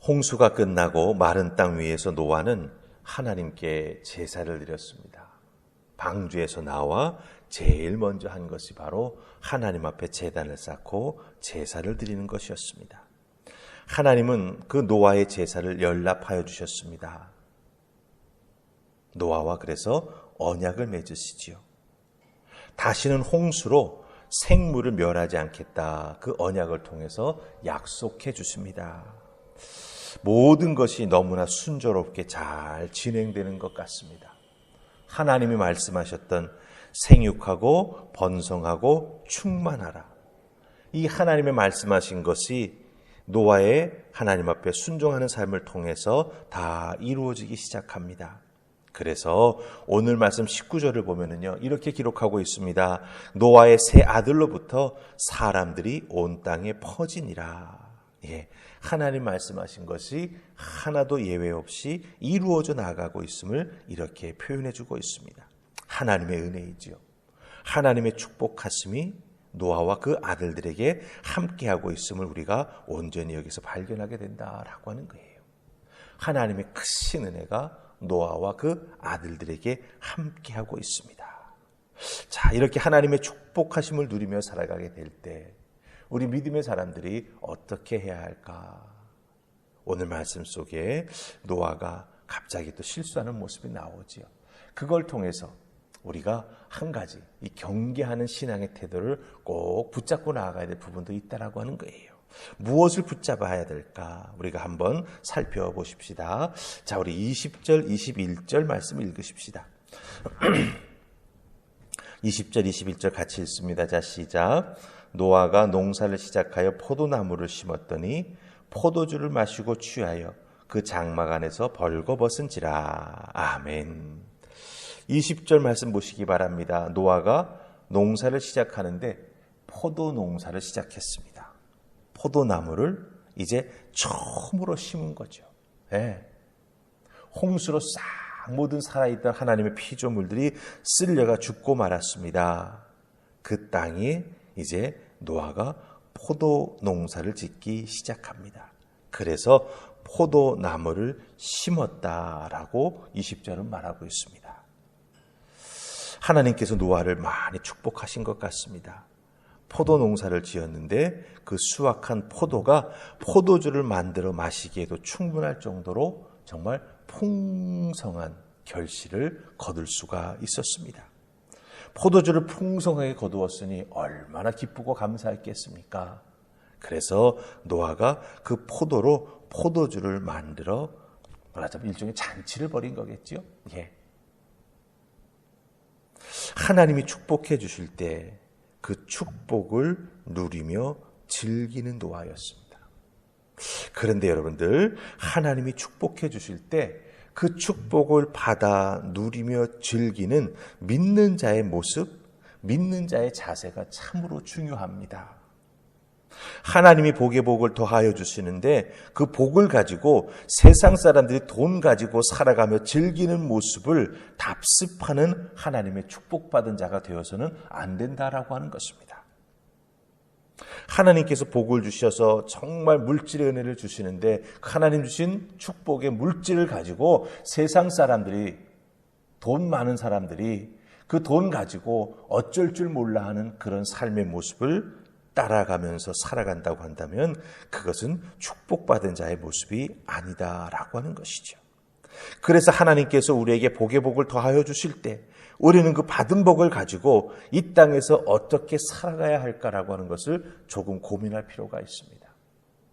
홍수가 끝나고 마른 땅 위에서 노아는 하나님께 제사를 드렸습니다. 방주에서 나와 제일 먼저 한 것이 바로 하나님 앞에 제단을 쌓고 제사를 드리는 것이었습니다. 하나님은 그 노아의 제사를 연락하여 주셨습니다. 노아와 그래서 언약을 맺으시지요. 다시는 홍수로 생물을 멸하지 않겠다. 그 언약을 통해서 약속해 주십니다. 모든 것이 너무나 순조롭게 잘 진행되는 것 같습니다. 하나님이 말씀하셨던 생육하고 번성하고 충만하라. 이 하나님의 말씀하신 것이 노아의 하나님 앞에 순종하는 삶을 통해서 다 이루어지기 시작합니다. 그래서 오늘 말씀 19절을 보면은요, 이렇게 기록하고 있습니다. 노아의 세 아들로부터 사람들이 온 땅에 퍼지니라. 하나님 말씀하신 것이 하나도 예외 없이 이루어져 나가고 있음을 이렇게 표현해 주고 있습니다. 하나님의 은혜이지요. 하나님의 축복하심이 노아와 그 아들들에게 함께하고 있음을 우리가 온전히 여기서 발견하게 된다라고 하는 거예요. 하나님의 크신 은혜가 노아와 그 아들들에게 함께하고 있습니다. 자, 이렇게 하나님의 축복하심을 누리며 살아가게 될 때 우리 믿음의 사람들이 어떻게 해야 할까? 오늘 말씀 속에 노아가 갑자기 또 실수하는 모습이 나오지요. 그걸 통해서 우리가 한 가지 이 경계하는 신앙의 태도를 꼭 붙잡고 나아가야 될 부분도 있다라고 하는 거예요. 무엇을 붙잡아야 될까? 우리가 한번 살펴보십시다. 자, 우리 20절, 21절 말씀 읽으십시다. 20절, 21절 같이 읽습니다. 자, 시작. 노아가 농사를 시작하여 포도나무를 심었더니 포도주를 마시고 취하여 그 장막 안에서 벌거벗은지라. 아멘. 20절 말씀 보시기 바랍니다. 노아가 농사를 시작하는데 포도 농사를 시작했습니다. 포도나무를 이제 처음으로 심은 거죠. 홍수로 싹 모든 살아있던 하나님의 피조물들이 쓸려가 죽고 말았습니다. 그 땅에 이제 노아가 포도 농사를 짓기 시작합니다. 그래서 포도나무를 심었다라고 20절은 말하고 있습니다. 하나님께서 노아를 많이 축복하신 것 같습니다. 포도 농사를 지었는데 그 수확한 포도가 포도주를 만들어 마시기에도 충분할 정도로 정말 풍성한 결실을 거둘 수가 있었습니다. 포도주를 풍성하게 거두었으니 얼마나 기쁘고 감사했겠습니까? 그래서 노아가 그 포도로 포도주를 만들어 말하자면 일종의 잔치를 벌인 거겠죠. 하나님이 축복해 주실 때 그 축복을 누리며 즐기는 노아였습니다. 그런데 여러분들, 하나님이 축복해 주실 때 그 축복을 받아 누리며 즐기는 믿는 자의 모습, 믿는 자의 자세가 참으로 중요합니다. 하나님이 복에 복을 더하여 주시는데 그 복을 가지고 세상 사람들이 돈 가지고 살아가며 즐기는 모습을 답습하는 하나님의 축복받은 자가 되어서는 안 된다라고 하는 것입니다. 하나님께서 복을 주셔서 정말 물질의 은혜를 주시는데 하나님 주신 축복의 물질을 가지고 세상 사람들이, 돈 많은 사람들이 그 돈 가지고 어쩔 줄 몰라 하는 그런 삶의 모습을 따라가면서 살아간다고 한다면 그것은 축복받은 자의 모습이 아니다라고 하는 것이죠. 그래서 하나님께서 우리에게 복의 복을 더하여 주실 때 우리는 그 받은 복을 가지고 이 땅에서 어떻게 살아가야 할까라고 하는 것을 조금 고민할 필요가 있습니다.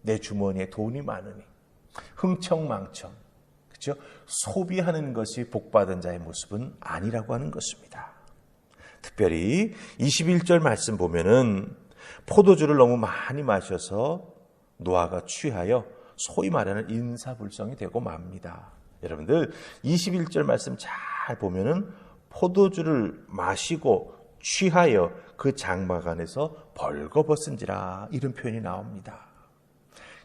내 주머니에 돈이 많으니 흥청망청, 그렇죠? 소비하는 것이 복받은 자의 모습은 아니라고 하는 것입니다. 특별히 21절 말씀 보면은 포도주를 너무 많이 마셔서 노아가 취하여 소위 말하는 인사불성이 되고 맙니다. 여러분들 21절 말씀 잘 보면은 포도주를 마시고 취하여 그 장막 안에서 벌거벗은지라 이런 표현이 나옵니다.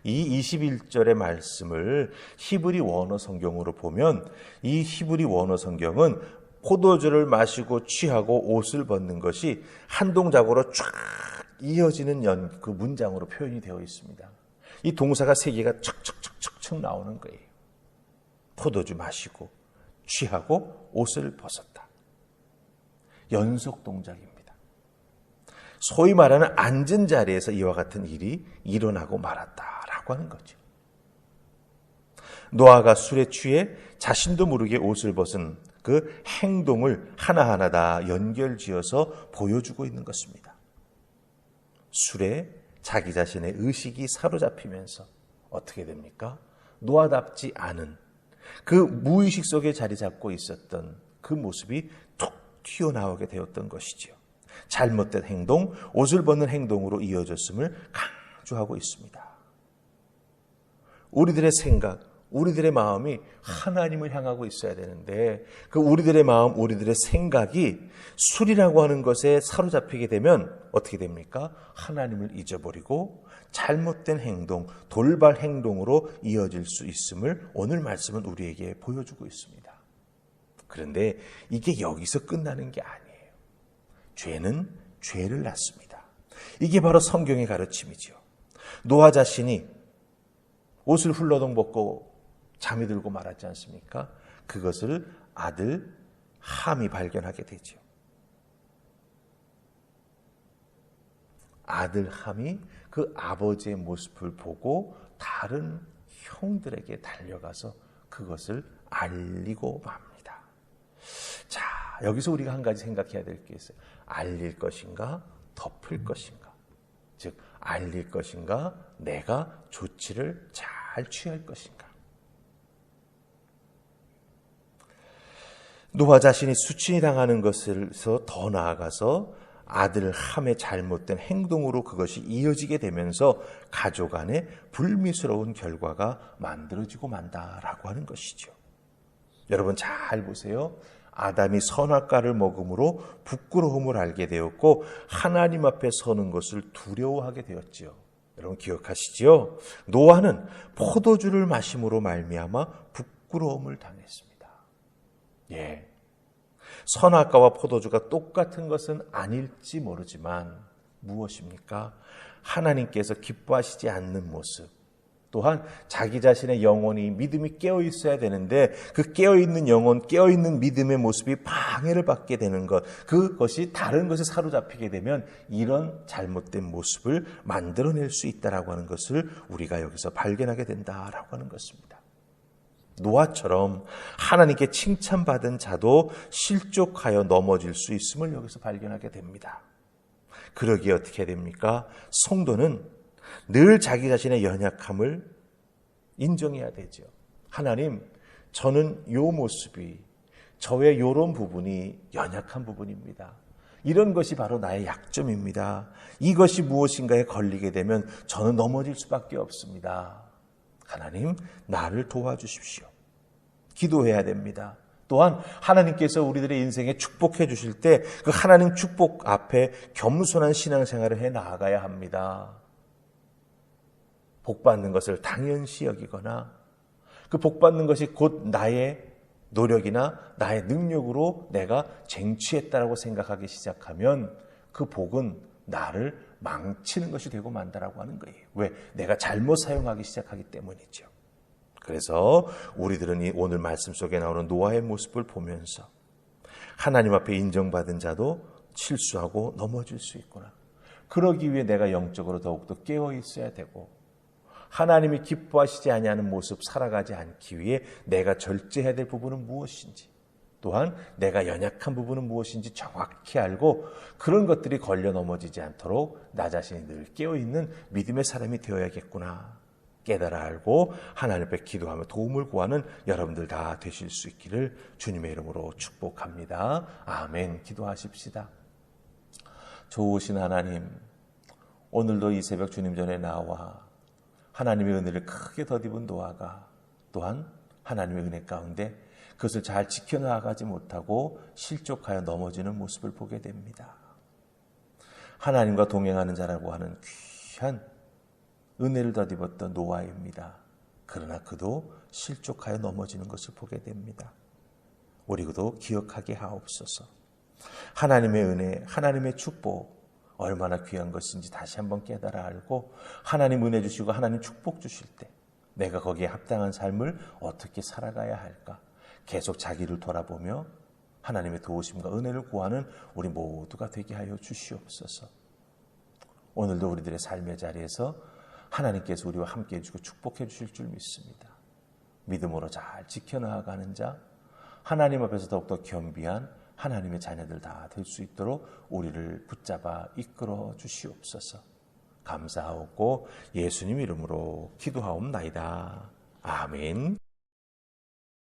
이 21절의 말씀을 히브리 원어 성경으로 보면 이 히브리 원어 성경은 포도주를 마시고 취하고 옷을 벗는 것이 한 동작으로 쫙 이어지는 그 문장으로 표현이 되어 있습니다. 이 동사가 세 개가 척척척척 척척 나오는 거예요. 포도주 마시고 취하고 옷을 벗었다. 연속 동작입니다. 소위 말하는 앉은 자리에서 이와 같은 일이 일어나고 말았다라고 하는 거죠. 노아가 술에 취해 자신도 모르게 옷을 벗은 그 행동을 하나하나 다 연결지어서 보여주고 있는 것입니다. 술에 자기 자신의 의식이 사로잡히면서 어떻게 됩니까? 노아답지 않은 그 무의식 속에 자리 잡고 있었던 그 모습이 툭 튀어나오게 되었던 것이지요. 잘못된 행동, 옷을 벗는 행동으로 이어졌음을 강조하고 있습니다. 우리들의 생각, 우리들의 마음이 하나님을 향하고 있어야 되는데 그 우리들의 마음, 우리들의 생각이 술이라고 하는 것에 사로잡히게 되면 어떻게 됩니까? 하나님을 잊어버리고 잘못된 행동, 돌발 행동으로 이어질 수 있음을 오늘 말씀은 우리에게 보여주고 있습니다. 그런데 이게 여기서 끝나는 게 아니에요. 죄는 죄를 낳습니다. 이게 바로 성경의 가르침이죠. 노아 자신이 옷을 훌러덩 벗고 잠이 들고 말았지 않습니까? 그것을 아들 함이 발견하게 되죠. 아들 함이 그 아버지의 모습을 보고 다른 형들에게 달려가서 그것을 알리고 맙니다. 자, 여기서 우리가 한 가지 생각해야 될 게 있어요. 알릴 것인가, 덮을 것인가. 즉, 알릴 것인가, 내가 조치를 잘 취할 것인가. 노아 자신이 수치니 당하는 것에서 더 나아가서 아들 함의 잘못된 행동으로 그것이 이어지게 되면서 가족 안에 불미스러운 결과가 만들어지고 만다라고 하는 것이죠. 여러분 잘 보세요. 아담이 선악과를 먹음으로 부끄러움을 알게 되었고 하나님 앞에 서는 것을 두려워하게 되었지요. 여러분 기억하시죠? 노아는 포도주를 마심으로 말미암아 부끄러움을 당했습니다. 예, 선악과와 포도주가 똑같은 것은 아닐지 모르지만 무엇입니까? 하나님께서 기뻐하시지 않는 모습, 또한 자기 자신의 영혼이 믿음이 깨어 있어야 되는데 그 깨어 있는 영혼, 깨어 있는 믿음의 모습이 방해를 받게 되는 것, 그것이 다른 것에 사로잡히게 되면 이런 잘못된 모습을 만들어낼 수 있다라고 하는 것을 우리가 여기서 발견하게 된다라고 하는 것입니다. 노아처럼 하나님께 칭찬받은 자도 실족하여 넘어질 수 있음을 여기서 발견하게 됩니다. 그러기에 어떻게 됩니까? 성도는 늘 자기 자신의 연약함을 인정해야 되죠. 하나님, 저는 이 모습이, 저의 이런 부분이 연약한 부분입니다. 이런 것이 바로 나의 약점입니다. 이것이 무엇인가에 걸리게 되면 저는 넘어질 수밖에 없습니다. 하나님, 나를 도와주십시오. 기도해야 됩니다. 또한 하나님께서 우리들의 인생에 축복해 주실 때 그 하나님 축복 앞에 겸손한 신앙생활을 해 나아가야 합니다. 복받는 것을 당연시 여기거나 그 복받는 것이 곧 나의 노력이나 나의 능력으로 내가 쟁취했다라고 생각하기 시작하면 그 복은 나를 망치는 것이 되고 만다라고 하는 거예요. 왜? 내가 잘못 사용하기 시작하기 때문이죠. 그래서 우리들은 이 오늘 말씀 속에 나오는 노아의 모습을 보면서 하나님 앞에 인정받은 자도 실수하고 넘어질 수 있구나. 그러기 위해 내가 영적으로 더욱더 깨어 있어야 되고 하나님이 기뻐하시지 아니하는 모습 살아가지 않기 위해 내가 절제해야 될 부분은 무엇인지, 또한 내가 연약한 부분은 무엇인지 정확히 알고 그런 것들이 걸려 넘어지지 않도록 나 자신이 늘 깨어있는 믿음의 사람이 되어야겠구나 깨달아 알고 하나님 앞에 기도하며 도움을 구하는 여러분들 다 되실 수 있기를 주님의 이름으로 축복합니다. 아멘. 기도하십시다. 좋으신 하나님, 오늘도 이 새벽 주님 전에 나와 하나님의 은혜를 크게 덧입은 노아가 또한 하나님의 은혜 가운데 그것을 잘 지켜나가지 못하고 실족하여 넘어지는 모습을 보게 됩니다. 하나님과 동행하는 자라고 하는 귀한 은혜를 덧입었던 노아입니다. 그러나 그도 실족하여 넘어지는 것을 보게 됩니다. 우리도 기억하게 하옵소서. 하나님의 은혜, 하나님의 축복 얼마나 귀한 것인지 다시 한번 깨달아 알고 하나님 은혜 주시고 하나님 축복 주실 때 내가 거기에 합당한 삶을 어떻게 살아가야 할까? 계속 자기를 돌아보며 하나님의 도우심과 은혜를 구하는 우리 모두가 되게 하여 주시옵소서. 오늘도 우리들의 삶의 자리에서 하나님께서 우리와 함께 해주고 축복해 주실 줄 믿습니다. 믿음으로 잘 지켜나가는 자, 하나님 앞에서 더욱더 겸비한 하나님의 자녀들 다 될 수 있도록 우리를 붙잡아 이끌어 주시옵소서. 감사하고 예수님 이름으로 기도하옵나이다. 아멘.